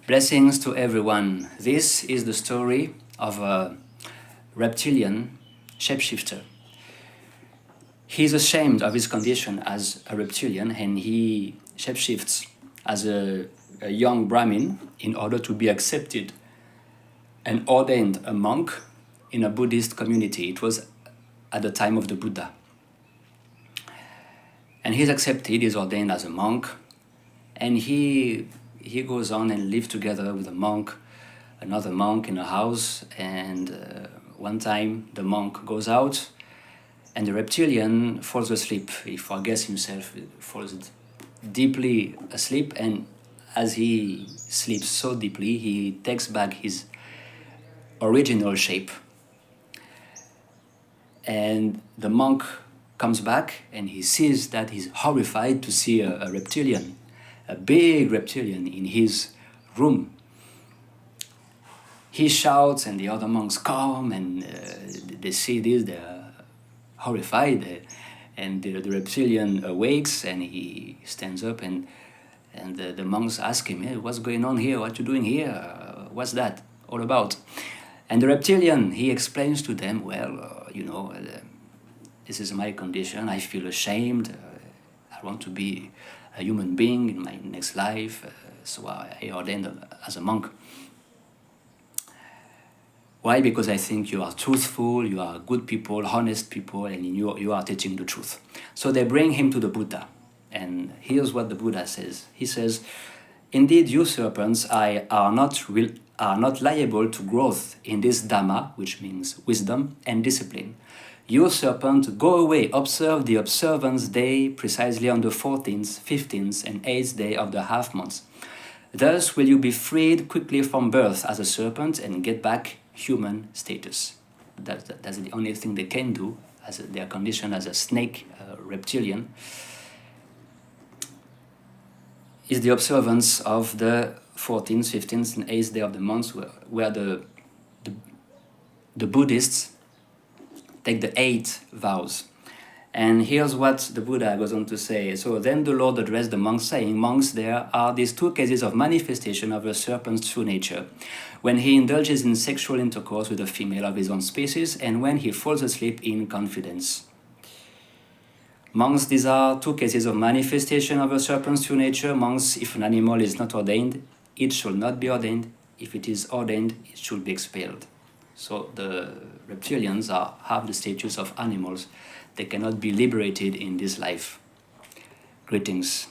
Blessings to everyone. This is the story of a reptilian shapeshifter. He's ashamed of his condition as a reptilian and he shapeshifts as a young Brahmin in order to be accepted and ordained a monk in a Buddhist community. It was at the time of the Buddha. And he's accepted, he's ordained as a monk, and he goes on and lives together with a monk, another monk in a house, and one time the monk goes out and the reptilian falls asleep. He forgets himself, falls deeply asleep, and as he sleeps so deeply, he takes back his original shape. And the monk comes back and he sees that he's horrified to see a reptilian, a big reptilian in his room. He shouts and the other monks come and they see this, they're horrified, and the reptilian awakes and he stands up and the monks ask him, hey, what's going on here? What you doing here? What's that all about? And the reptilian, he explains to them, well, this is my condition, I feel ashamed, I want to be a human being in my next life, so I ordained as a monk. Why? Because I think you are truthful, you are good people, honest people, and you are teaching the truth. So they bring him to the Buddha, and here's what the Buddha says. He says, indeed, you serpents are not liable to growth in this Dhamma, which means wisdom and discipline. You serpent, go away, observe the observance day precisely on the 14th, 15th, and 8th day of the half month. Thus will you be freed quickly from birth as a serpent and get back human status. That's the only thing they can do, as they are conditioned as a snake, reptilian, is the observance of the 14th, 15th, and 8th day of the month, where the Buddhists take the 8 vows. And here's what the Buddha goes on to say. So then the Lord addressed the monks, saying, monks, there are these 2 cases of manifestation of a serpent's true nature. When he indulges in sexual intercourse with a female of his own species, and when he falls asleep in confidence. Monks, these are 2 cases of manifestation of a serpent's true nature. Monks, if an animal is not ordained, it shall not be ordained. If it is ordained, it should be expelled. So the reptilians have the status of animals. They cannot be liberated in this life. Greetings.